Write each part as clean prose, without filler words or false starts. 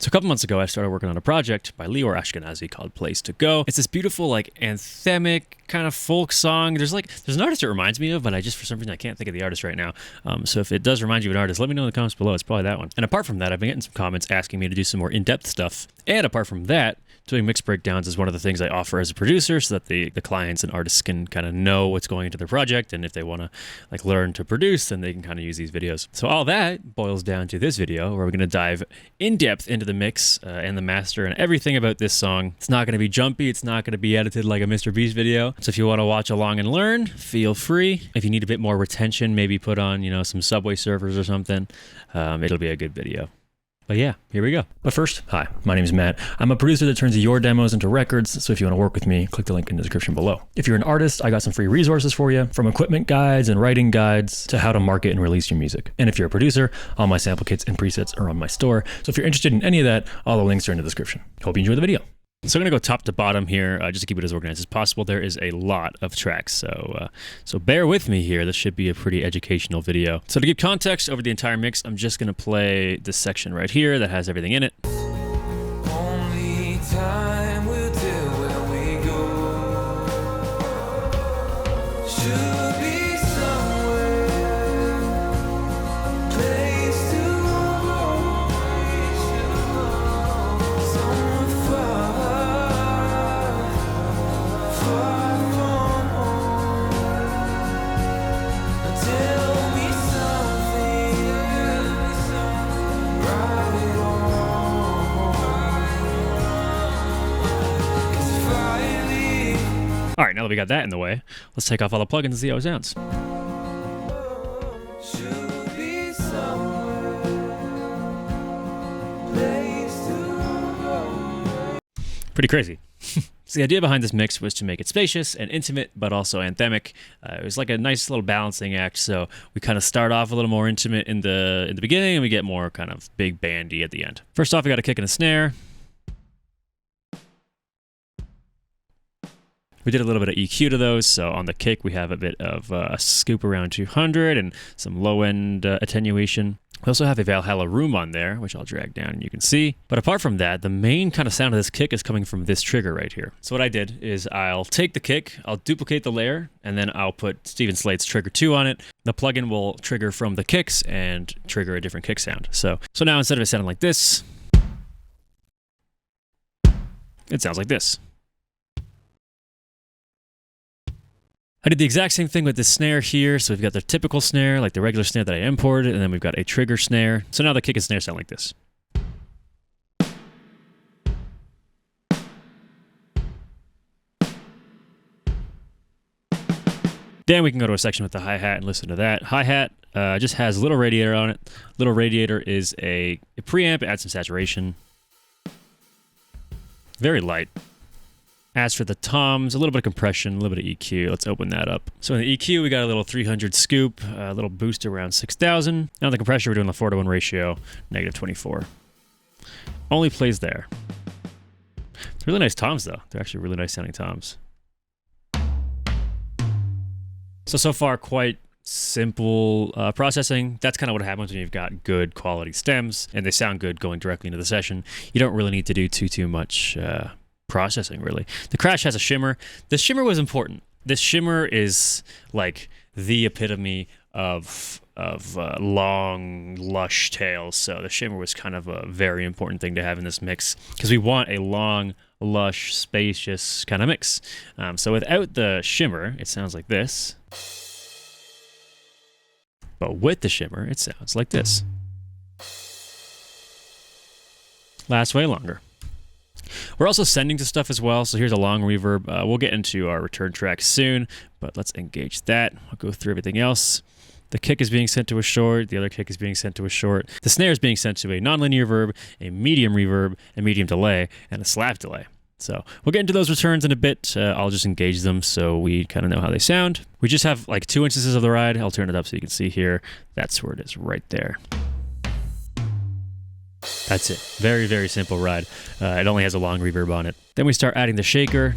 So a couple months ago, I started working on a project by Lior Ashkenazi called Place to Go. It's this beautiful, like, anthemic kind of folk song. There's an artist it reminds me of, but for some reason, I can't think of the artist right now. So if it does remind you of an artist, let me know in the comments below. It's probably that one. And apart from that, I've been getting some comments asking me to do some more in-depth stuff. And apart from that, doing mix breakdowns is one of the things I offer as a producer so that the clients and artists can kind of know what's going into their project. And if they want to like learn to produce, then they can kind of use these videos. So all that boils down to this video where we're going to dive in depth into the mix and the master and everything about this song. It's not going to be jumpy. It's not going to be edited like a Mr. Beast video. So if you want to watch along and learn, feel free. If you need a bit more retention, maybe put on, some Subway Surfers or something. It'll be a good video. But yeah, here we go. But first, hi, my name is Matt. I'm a producer that turns your demos into records, so if you want to work with me, click the link in the description below. If you're an artist, I got some free resources for you, from equipment guides and writing guides to how to market and release your music. And if you're a producer, all my sample kits and presets are on my store. So if you're interested in any of that, all the links are in the description. Hope you enjoy the video. So I'm going to go top to bottom here, just to keep it as organized as possible. There is a lot of tracks, so bear with me here. This should be a pretty educational video. So to give context over the entire mix, I'm just going to play this section right here that has everything in it. Only time will tell where we go. Should be somewhere, place to go, somewhere far, far from home. Tell me something right on. All right, now that we got that in the way, let's take off all the plugins and see how it sounds. Should be somewhere, place to go. Pretty crazy. So the idea behind this mix was to make it spacious and intimate, but also anthemic. It was like a nice little balancing act. So we kind of start off a little more intimate in the beginning, and we get more kind of big bandy at the end. First off, we got a kick and a snare. We did a little bit of EQ to those. So on the kick, we have a bit of a scoop around 200 and some low-end attenuation. We also have a Valhalla room on there, which I'll drag down and you can see. But apart from that, the main kind of sound of this kick is coming from this trigger right here. So what I did is I'll take the kick, I'll duplicate the layer, and then I'll put Steven Slate's Trigger 2 on it. The plugin will trigger from the kicks and trigger a different kick sound. So now instead of it sounding like this, it sounds like this. I did the exact same thing with this snare here. So we've got the typical snare, like the regular snare that I imported, and then we've got a trigger snare. So now the kick and snare sound like this. Then we can go to a section with the hi-hat and listen to that. Hi-hat just has a little radiator on it. Little radiator is a preamp, it adds some saturation. Very light. As for the toms, a little bit of compression, a little bit of EQ. Let's open that up. So in the EQ, we got a little 300 scoop, a little boost around 6,000. Now the compressor, we're doing the 4:1 ratio, -24. Only plays there. It's really nice toms, though. They're actually really nice sounding toms. So far, quite simple processing. That's kind of what happens when you've got good quality stems, and they sound good going directly into the session. You don't really need to do too much processing, really. The crash has a shimmer. This shimmer was important. This shimmer is like the epitome of long, lush tails. So the shimmer was kind of a very important thing to have in this mix because we want a long, lush, spacious kind of mix. So without the shimmer, it sounds like this. But with the shimmer, it sounds like this. Lasts way longer. We're also sending to stuff as well, so here's a long reverb. We'll get into our return track soon, but let's engage that. I'll go through everything else. The kick is being sent to a short, the other kick is being sent to a short. The snare is being sent to a nonlinear reverb, a medium delay, and a slap delay. So we'll get into those returns in a bit. I'll just engage them so we kind of know how they sound. We just have like 2 instances of the ride. I'll turn it up so you can see here. That's where it is right there. That's it. Very, very simple ride. It only has a long reverb on it. Then we start adding the shaker.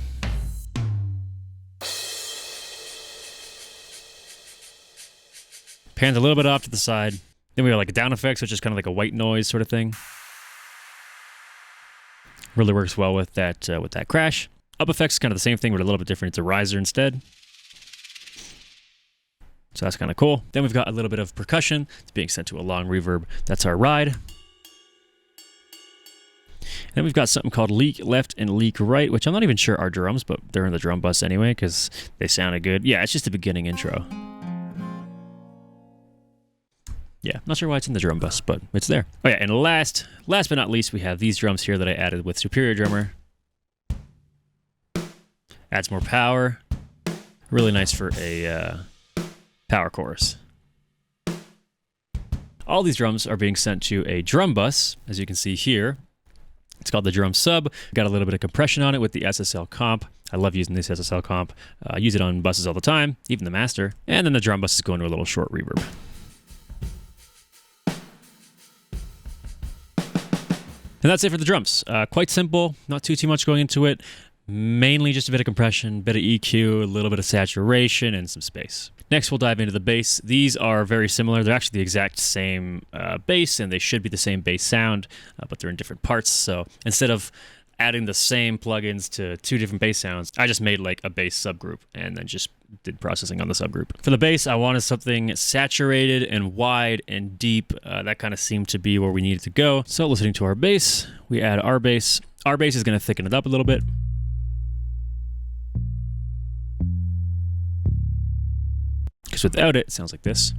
Pans a little bit off to the side. Then we have like a down effects, which is kind of like a white noise sort of thing. Really works well with that crash. Up effects is kind of the same thing, but a little bit different. It's a riser instead. So that's kind of cool. Then we've got a little bit of percussion. It's being sent to a long reverb. That's our ride. Then we've got something called leak left and leak right, which I'm not even sure are drums, but they're in the drum bus anyway because they sounded good. Yeah, it's just the beginning intro. Yeah, not sure why it's in the drum bus, but it's there. Oh yeah, and last but not least, we have these drums here that I added with Superior Drummer. Adds more power. Really nice for a power chorus. All these drums are being sent to a drum bus, as you can see here. It's called the drum sub. Got a little bit of compression on it with the SSL comp. I love using this SSL comp. I use it on buses all the time, even the master. And then the drum bus is going to a little short reverb. And that's it for the drums. Quite simple, not too much going into it. Mainly just a bit of compression, bit of EQ, a little bit of saturation, and some space. Next, we'll dive into the bass. These are very similar. They're actually the exact same bass, and they should be the same bass sound, but they're in different parts. So instead of adding the same plugins to two different bass sounds, I just made like a bass subgroup and then just did processing on the subgroup. For the bass, I wanted something saturated and wide and deep. That kind of seemed to be where we needed to go. So listening to our bass, we add our bass. Our bass is going to thicken it up a little bit. Because without it, it sounds like this.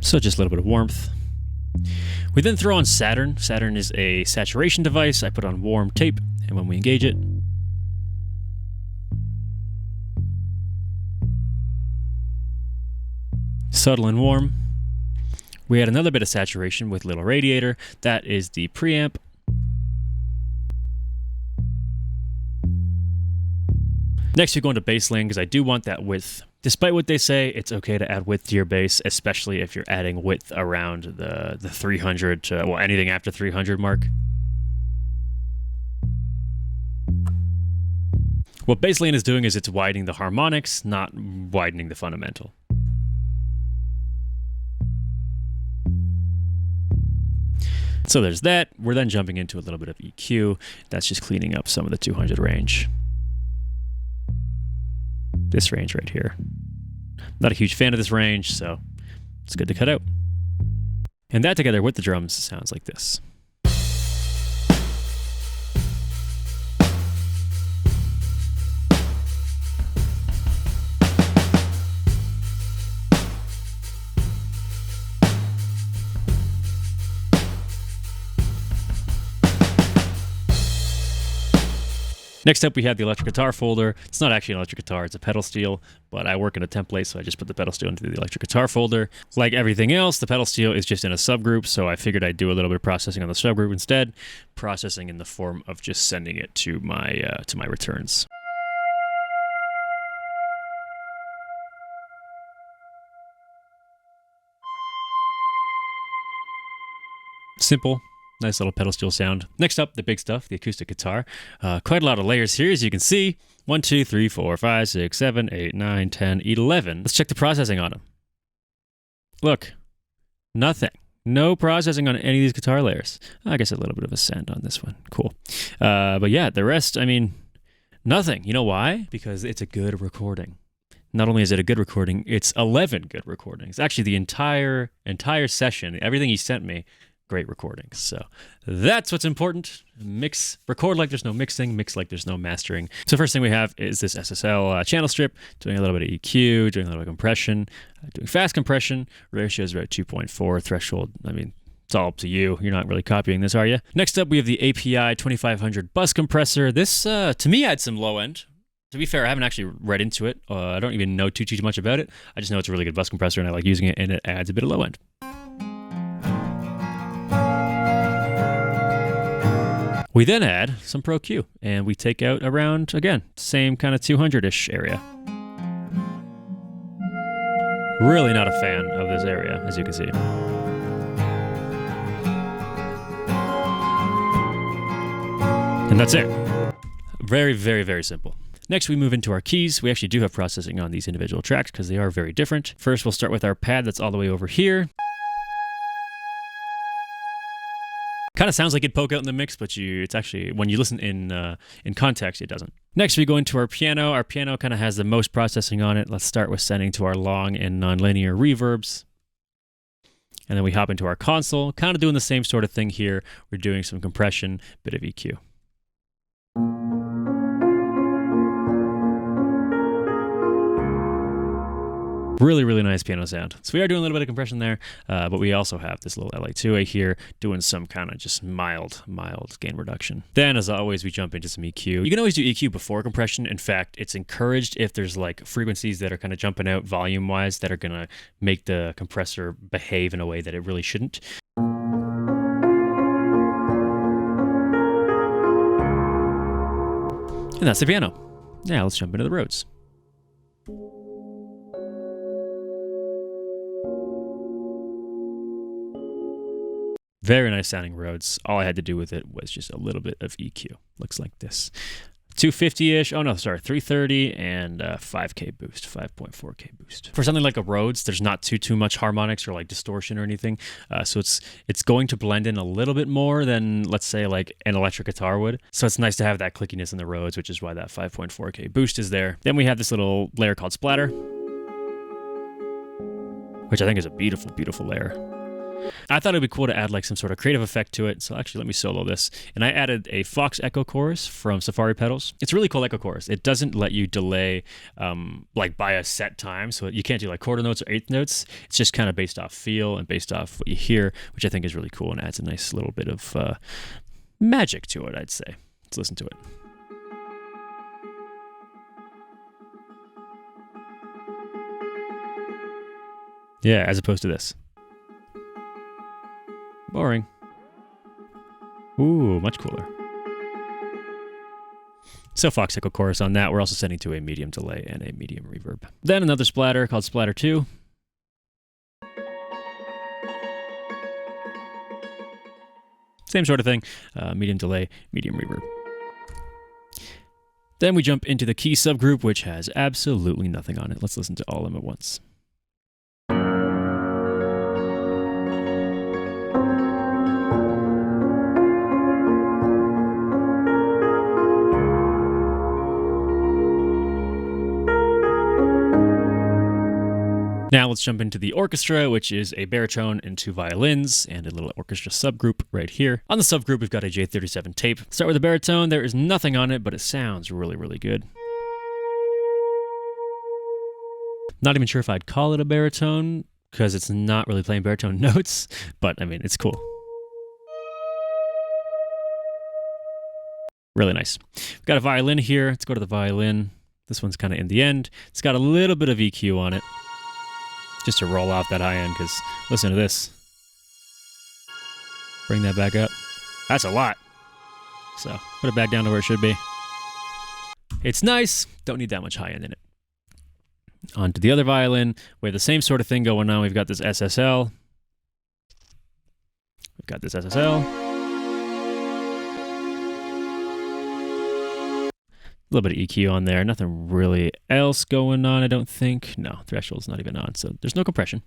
So just a little bit of warmth. We then throw on Saturn. Saturn is a saturation device. I put on warm tape, and when we engage it, subtle and warm. We add another bit of saturation with little radiator. That is the preamp. Next, we go into bass lane because I do want that width. Despite what they say, it's okay to add width to your bass, especially if you're adding width around the 300 to, well, anything after 300 mark. What bass lane is doing is it's widening the harmonics, not widening the fundamental. So there's that. We're then jumping into a little bit of EQ. That's just cleaning up some of the 200 range. This range right here. Not a huge fan of this range, so it's good to cut out. And that together with the drums sounds like this. Next up, we have the electric guitar folder. It's not actually an electric guitar, it's a pedal steel, but I work in a template, so I just put the pedal steel into the electric guitar folder. Like everything else, the pedal steel is just in a subgroup, so I figured I'd do a little bit of processing on the subgroup instead, processing in the form of just sending it to my returns. Simple. Nice little pedal steel sound. Next up, the big stuff, the acoustic guitar. Quite a lot of layers here, as you can see. 1, 2, 3, 4, 5, 6, 7, 8, 9, 10, 11. Let's check the processing on them. Look, nothing. No processing on any of these guitar layers. I guess a little bit of a send on this one. Cool. But yeah, the rest, I mean, nothing. You know why? Because it's a good recording. Not only is it a good recording, it's 11 good recordings. Actually, the entire session, everything he sent me, great recordings. So that's what's important. Record like there's no mixing, mix like there's no mastering. So first thing we have is this SSL channel strip, doing a little bit of EQ, doing a little bit of compression, doing fast compression. Ratio is about 2.4. Threshold, I mean, it's all up to you. You're not really copying this, are you? Next up, we have the API 2500 bus compressor. This, to me, adds some low end. To be fair, I haven't actually read into it. I don't even know too much about it. I just know it's a really good bus compressor, and I like using it, and it adds a bit of low end. We then add some Pro Q, and we take out around, again, same kind of 200-ish area. Really not a fan of this area, as you can see. And that's it. Very, very, very simple. Next, we move into our keys. We actually do have processing on these individual tracks because they are very different. First, we'll start with our pad that's all the way over here. Kind of sounds like it'd poke out in the mix, but it's actually, when you listen in context, it doesn't. Next, we go into our piano. Our piano kind of has the most processing on it. Let's start with sending to our long and nonlinear reverbs. And then we hop into our console, kind of doing the same sort of thing here. We're doing some compression, bit of EQ. Really, really nice piano sound. So we are doing a little bit of compression there, but we also have this little 𝗕𝗖𝗢𝗢𝗢 here doing some kind of just mild gain reduction. Then, as always, we jump into some EQ. You can always do EQ before compression. In fact, it's encouraged if there's like frequencies that are kind of jumping out volume-wise that are going to make the compressor behave in a way that it really shouldn't. And that's the piano. Now let's jump into the Rhodes. Very nice sounding Rhodes. All I had to do with it was just a little bit of EQ. Looks like this. 250-ish, oh no, sorry, 330 and 5K boost, 5.4K boost. For something like a Rhodes, there's not too much harmonics or like distortion or anything. So it's going to blend in a little bit more than, let's say, like an electric guitar would. So it's nice to have that clickiness in the Rhodes, which is why that 5.4K boost is there. Then we have this little layer called Splatter, which I think is a beautiful, beautiful layer. I thought it'd be cool to add like some sort of creative effect to it. So actually, let me solo this. And I added a Fox Echo Chorus from Safari Pedals. It's a really cool Echo Chorus. It doesn't let you delay like by a set time. So you can't do like quarter notes or eighth notes. It's just kind of based off feel and based off what you hear, which I think is really cool and adds a nice little bit of magic to it, I'd say. Let's listen to it. Yeah, as opposed to this. Boring. Ooh, much cooler. So Fox Echo Chorus on that. We're also setting to a medium delay and a medium reverb. Then another splatter called Splatter 2. Same sort of thing. Medium delay, medium reverb. Then we jump into the key subgroup, which has absolutely nothing on it. Let's listen to all of them at once. Now let's jump into the orchestra, which is a baritone and two violins and a little orchestra subgroup right here. On the subgroup, we've got a 𝗕𝗘𝗖𝗢𝗢𝗕𝗘𝗥 tape. Start with the baritone. There is nothing on it, but it sounds really, really good. Not even sure if I'd call it a baritone because it's not really playing baritone notes, but I mean, it's cool. Really nice. We've got a violin here. Let's go to the violin. This one's kind of in the end. It's got a little bit of EQ on it, just to roll off that high end, because listen to this. Bring that back up. That's a lot. So put it back down to where it should be. It's nice. Don't need that much high end in it. On to the other violin. We have the same sort of thing going on. We've got this SSL. We've got this SSL. A little bit of EQ on there. Nothing really else going on, I don't think. No, threshold's not even on, so there's no compression.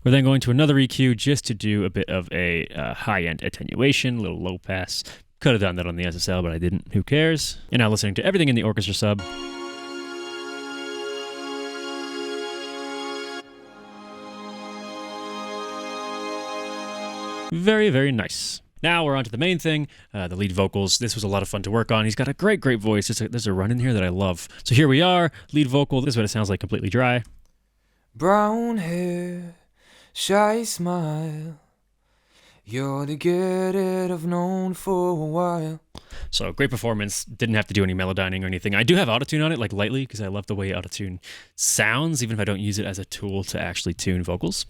We're then going to another EQ just to do a bit of a high-end attenuation, a little low pass. Could have done that on the SSL, but I didn't. Who cares? And now listening to everything in the orchestra sub. Very, very nice. Now we're on to the main thing, the lead vocals. This was a lot of fun to work on. He's got a great, great voice. There's a run in here that I love. So here we are, lead vocal. This is what it sounds like, completely dry. Brown hair, shy smile. You're the girl that I've known for a while. So great performance. Didn't have to do any melodyning or anything. I do have autotune on it, like lightly, because I love the way autotune sounds, even if I don't use it as a tool to actually tune vocals.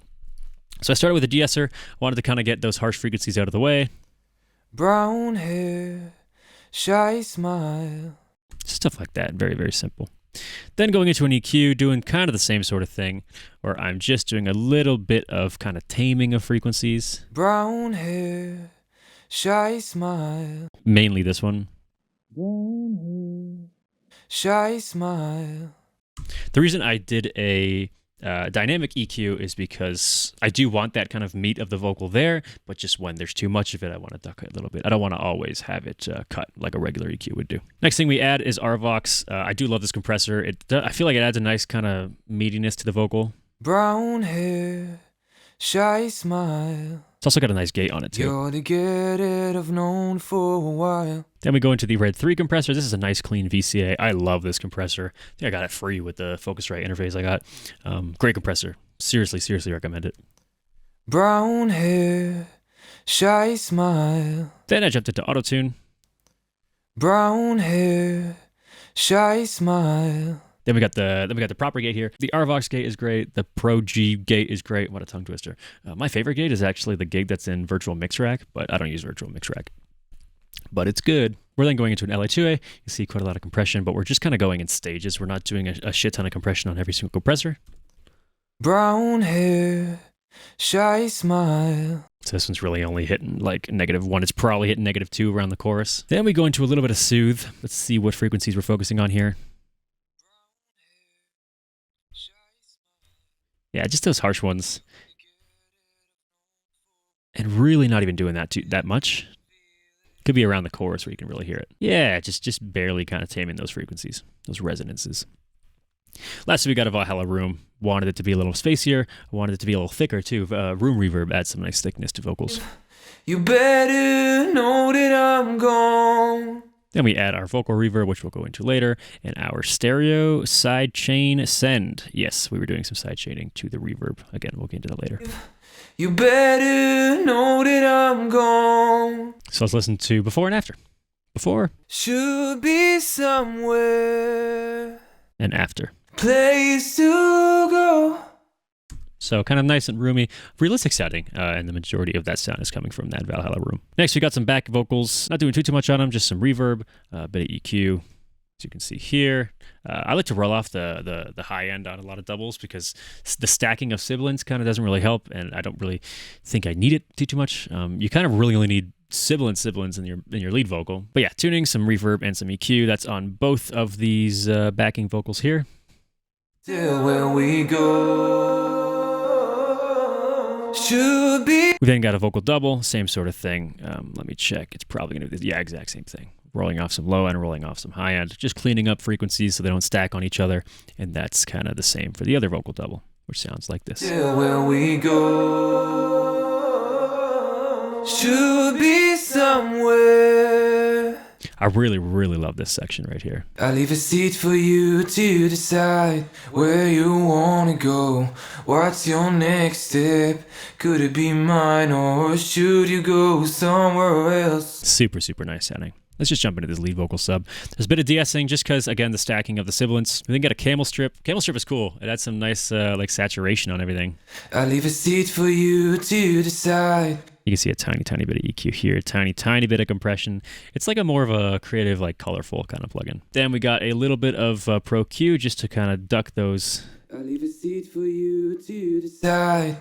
So I started with a de-esser, wanted to kind of get those harsh frequencies out of the way. Brown hair, shy smile. Stuff like that, very, very simple. Then going into an EQ, doing kind of the same sort of thing, where I'm just doing a little bit of kind of taming of frequencies. Brown hair, shy smile. Mainly this one. Brown hair, shy smile. The reason I did a Dynamic EQ is because I do want that kind of meat of the vocal there, but just when there's too much of it, I want to duck it a little bit. I don't want to always have it cut like a regular EQ would do. Next thing we add is RVox. I do love this compressor. I feel like it adds a nice kind of meatiness to the vocal. Brown hair, shy smile. It's also got a nice gate on it too. You're the get-it I've known for a while. Then we go into the Red 3 compressor. This is a nice clean VCA. I love this compressor. I think I got it free with the Focusrite interface I got. Great compressor. Seriously recommend it. Brown hair, shy smile. Then I jumped into Auto-Tune. Brown hair, shy smile. Then we got the proper gate here. The RVox gate is great. The Pro G gate is great. What a tongue twister. My favorite gate is actually the gate that's in Virtual Mix Rack, but I don't use Virtual Mix Rack. But it's good. We're then going into an LA2A. You see quite a lot of compression, but we're just kind of going in stages. We're not doing a shit ton of compression on every single compressor. Brown hair, shy smile. So this one's really only hitting like -1. It's probably hitting -2 around the chorus. Then we go into a little bit of soothe. Let's see what frequencies we're focusing on here. Yeah, just those harsh ones. And really not even doing that much. Could be around the chorus where you can really hear it. Yeah, just barely kind of taming those frequencies, those resonances. Lastly, we got a Valhalla Room. Wanted it to be a little spacier. Wanted it to be a little thicker too. Room reverb adds some nice thickness to vocals. You better know that I'm gone. Then we add our vocal reverb, which we'll go into later, and our stereo side chain send. Yes, we were doing some side chaining to the reverb. Again, we'll get into that later. You better know that I'm gone. So let's listen to before and after. Before. Should be somewhere. And after. Place to go. So kind of nice and roomy, realistic sounding, and the majority of that sound is coming from that Valhalla Room. Next, we got some back vocals. Not doing too much on them, just some reverb, a bit of EQ, as you can see here. I like to roll off the high end on a lot of doubles because the stacking of sibilants kind of doesn't really help, and I don't really think I need it too much. You kind of really only need sibilants in your lead vocal. But yeah, tuning, some reverb, and some EQ. That's on both of these backing vocals here. Till where we go. Should be. We then got a vocal double, same sort of thing. Let me check. It's probably going to be the exact same thing. Rolling off some low end, rolling off some high end, just cleaning up frequencies so they don't stack on each other. And that's kind of the same for the other vocal double, which sounds like this. Till where we go. Should be somewhere. I really love this section right here. I leave a seat for you to decide where you wanna go. What's your next step? Could it be mine or should you go somewhere else? Super nice sounding. Let's just jump into this lead vocal sub. There's a bit of de-essing just because, again, the stacking of the sibilants. We then get a camel strip. Camel strip is cool. It adds some nice like saturation on everything. I leave a seat for you to decide. You can see a tiny bit of EQ here, tiny bit of compression. It's like a more of a creative, like colorful kind of plugin. Then we got a little bit of Pro Q just to kind of duck those. I leave a seat for you to decide.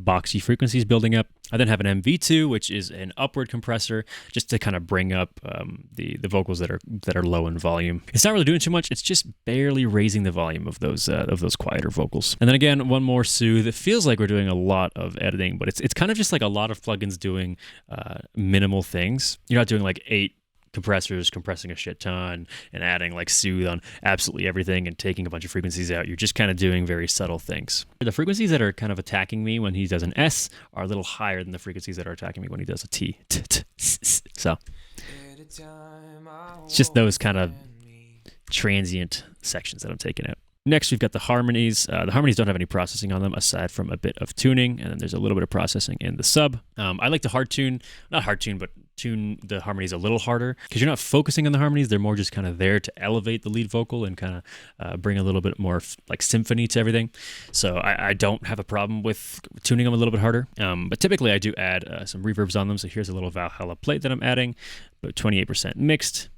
Boxy frequencies building up. I then have an MV2, which is an upward compressor, just to kind of bring up the vocals that are low in volume. It's not really doing too much. It's just barely raising the volume of those quieter vocals. And then again, one more soothe. It feels like we're doing a lot of editing, but it's kind of just like a lot of plugins doing minimal things. You're not doing like 8 compressors compressing a shit ton and adding like soothe on absolutely everything and taking a bunch of frequencies out. You're just kind of doing very subtle things. The frequencies that are kind of attacking me when he does an S are a little higher than the frequencies that are attacking me when he does a T. So it's just those kind of transient sections that I'm taking out. Next, we've got the harmonies. The harmonies don't have any processing on them aside from a bit of tuning, and then there's a little bit of processing in the sub. I like to not hard tune, but tune the harmonies a little harder because you're not focusing on the harmonies. They're more just kind of there to elevate the lead vocal and kind of bring a little bit more like symphony to everything. So I don't have a problem with tuning them a little bit harder. But typically I do add some reverbs on them. So here's a little Valhalla plate that I'm adding, about 28% mixed.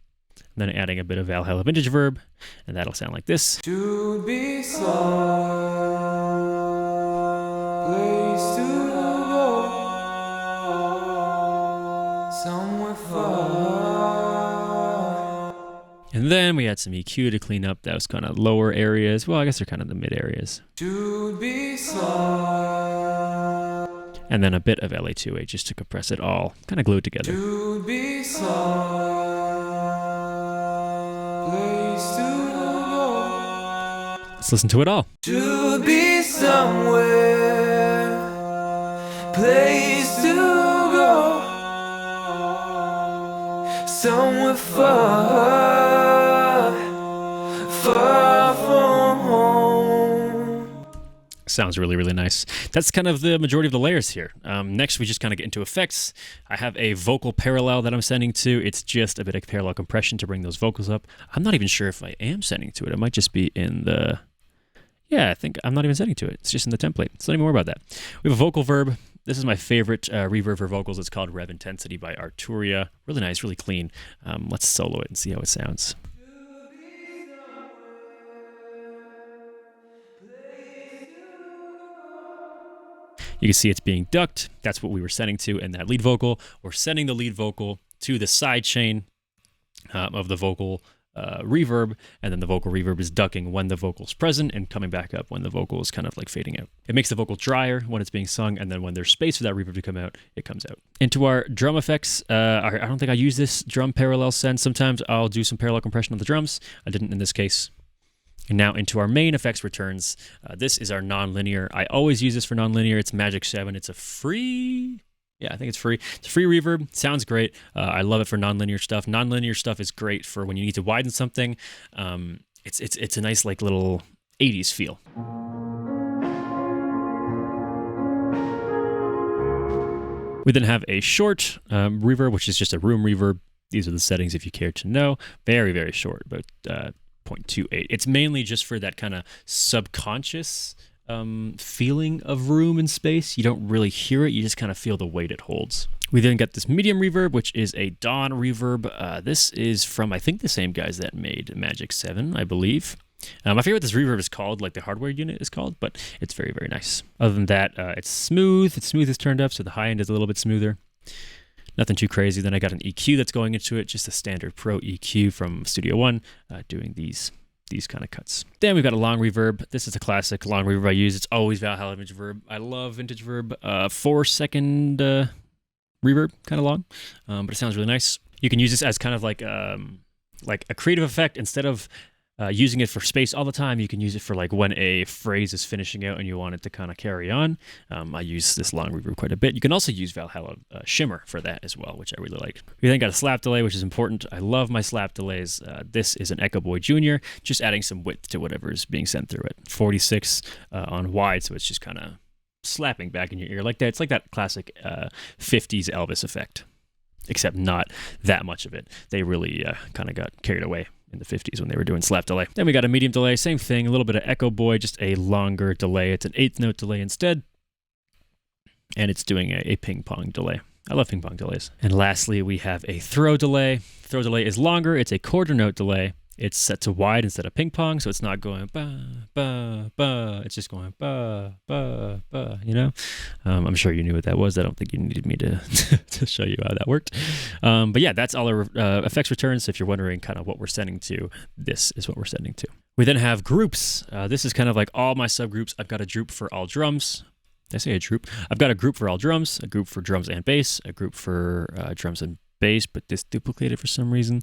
Then adding a bit of Valhalla vintage verb, and that'll sound like this. To be some place to go, somewhere far. And then we had some EQ to clean up those kind of lower areas. Well, I guess they're kind of the mid areas. To be soft. And then a bit of LA2A just to compress it all, kind of glue it together. To be soft. Place to go. Let's listen to it all. To be somewhere. Place to go. Somewhere far, far from home. Sounds really, really nice. That's kind of the majority of the layers here. Next, we just kind of get into effects. I have a vocal parallel that I'm sending to. It's just a bit of parallel compression to bring those vocals up. I'm not even sure if I am sending to it. It might just be in the... Yeah, I think I'm not even setting to it. It's just in the template. So don't even worry about that. We have a vocal verb. This is my favorite reverb for vocals. It's called Rev Intensity by Arturia. Really nice, really clean. Let's solo it and see how it sounds. You can see it's being ducked. That's what we were sending to in that lead vocal. We're sending the lead vocal to the side chain of the vocal reverb, and then the vocal reverb is ducking when the vocal's present and coming back up when the vocal is kind of like fading out. It makes the vocal drier when it's being sung, and then when there's space for that reverb to come out, it comes out. Into our drum effects, I don't think I use this drum parallel send. Sometimes I'll do some parallel compression on the drums. I didn't in this case. And now into our main effects returns. This is our non-linear. I always use this for non-linear. It's Magic 7. It's a free... Yeah, I think it's free. It's a free reverb. Sounds great. I love it for non-linear stuff. Non-linear stuff is great for when you need to widen something. It's a nice like little 80s feel. We then have a short reverb, which is just a room reverb. These are the settings if you care to know. Very, very short, about 0.28. It's mainly just for that kind of subconscious feeling of room and space. You don't really hear it, you just kind of feel the weight it holds. We then get this medium reverb, which is a Dawn reverb. This is from, I think, the same guys that made Magic 7, I believe. I forget what this reverb is called, like the hardware unit is called, but it's very, very nice. Other than that, it's smooth. It's smooth is turned up, so the high end is a little bit smoother. Nothing too crazy. Then I got an EQ that's going into it, just a standard Pro EQ from Studio One, doing these kind of cuts. Then we've got a long reverb. This is a classic long reverb I use. It's always Valhalla Vintage Verb. I love Vintage Verb. 4-second reverb, kind of long, but it sounds really nice. You can use this as kind of like a creative effect. Instead of using it for space all the time, you can use it for like when a phrase is finishing out and you want it to kind of carry on. I use this long reverb quite a bit. You can also use Valhalla Shimmer for that as well, which I really like. We then got a slap delay, which is important. I love my slap delays. This is an Echo Boy Jr., just adding some width to whatever is being sent through it. 46 on wide, so it's just kind of slapping back in your ear like that. It's like that classic 50s Elvis effect, except not that much of it. They really kind of got carried away in the 50s when they were doing slap delay. Then we got a medium delay, same thing, a little bit of Echo Boy, just a longer delay. It's an 8th note delay instead, and it's doing a ping pong delay. I love ping pong delays. And lastly, we have a throw delay. Throw delay is longer. It's a quarter note delay. It's set to wide instead of ping pong, so it's not going ba, ba, ba. It's just going ba, ba, ba, you know? I'm sure you knew what that was. I don't think you needed me to, to show you how that worked. But yeah, that's all our effects returns. If you're wondering kind of what we're sending to, this is what we're sending to. We then have groups. This is kind of like all my subgroups. I've got a group for all drums. Did I say a group? I've got a group for all drums, a group for drums and bass, a group for drums and bass, but this duplicated for some reason.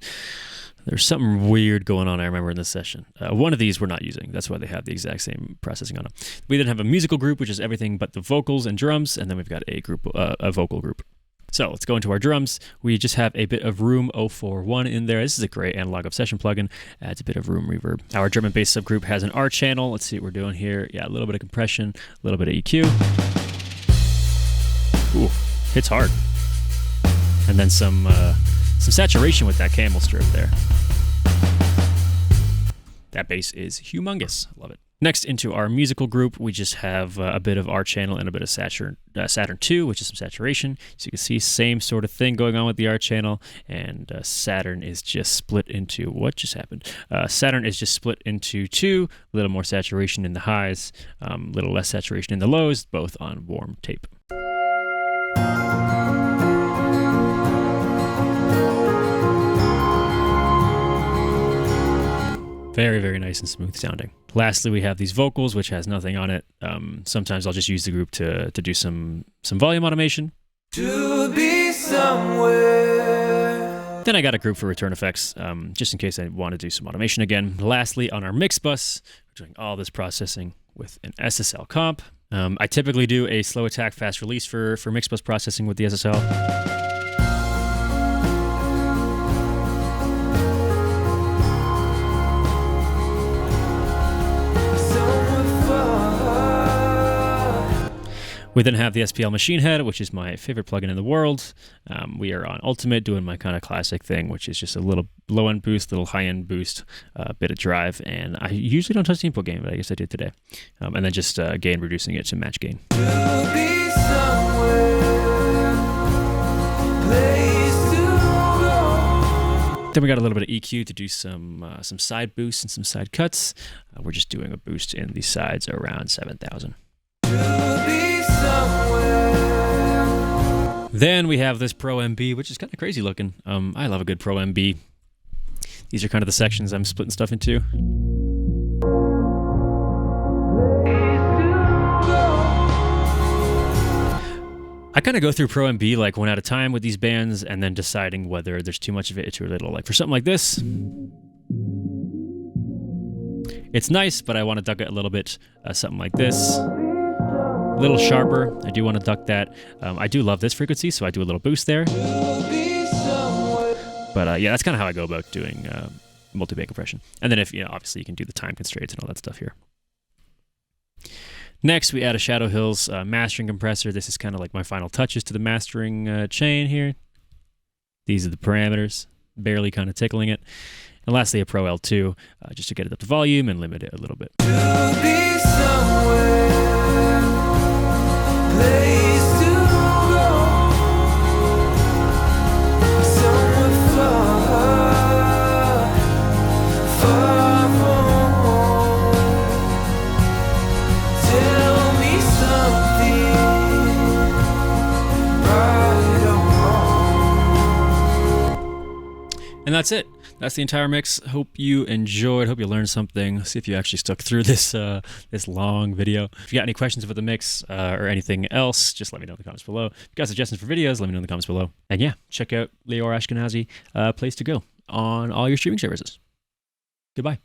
There's something weird going on, I remember, in this session. One of these we're not using. That's why they have the exact same processing on them. We then have a musical group, which is everything but the vocals and drums, and then we've got a group, a vocal group. So let's go into our drums. We just have a bit of Room 041 in there. This is a great analog obsession plugin. Adds a bit of room reverb. Our drum and bass subgroup has an R channel. Let's see what we're doing here. Yeah, a little bit of compression, a little bit of EQ. Ooh, hits hard. And then some saturation with that camel strip there. That bass is humongous. Love it. Next, into our musical group, we just have a bit of R channel and a bit of Saturn 2, which is some saturation. So you can see same sort of thing going on with the R channel, and Saturn is just split into, what just happened? Saturn is just split into 2, a little more saturation in the highs, a little less saturation in the lows, both on warm tape. Very, very nice and smooth sounding. Lastly, we have these vocals, which has nothing on it. Sometimes I'll just use the group to do some volume automation. To be somewhere. Then I got a group for return effects, just in case I want to do some automation again. Lastly, on our mix bus, we're doing all this processing with an SSL comp. I typically do a slow attack, fast release for mix bus processing with the SSL. We then have the SPL Machine Head, which is my favorite plugin in the world. We are on Ultimate doing my kind of classic thing, which is just a little low-end boost, little high-end boost, a bit of drive. And I usually don't touch the input gain, but I guess I did today. And then just gain reducing it to match gain. To be somewhere, place to go. Then we got a little bit of EQ to do some side boosts and some side cuts. We're just doing a boost in the sides around 7,000. Then we have this Pro MB, which is kind of crazy looking. I love a good Pro MB. These are kind of the sections I'm splitting stuff into. I kind of go through Pro MB like one at a time with these bands and then deciding whether there's too much of it or too little. Like for something like this, it's nice, but I want to duck it a little bit. Something like this, a little sharper. I do want to duck that. I do love this frequency, so I do a little boost there. But yeah, that's kind of how I go about doing multi-band compression. And then if, obviously you can do the time constraints and all that stuff here. Next, we add a Shadow Hills mastering compressor. This is kind of like my final touches to the mastering chain here. These are the parameters, barely kind of tickling it. And lastly, a Pro L2, just to get it up to volume and limit it a little bit. To be somewhere, place to go, somewhere far, far from home. Tell me something, right or wrong. And that's it. That's the entire mix. Hope you enjoyed. Hope you learned something. See if you actually stuck through this this long video. If you got any questions about the mix or anything else, just let me know in the comments below. If you got suggestions for videos, let me know in the comments below. And yeah, check out Lior Ashkenazi, Place to Go on all your streaming services. Goodbye.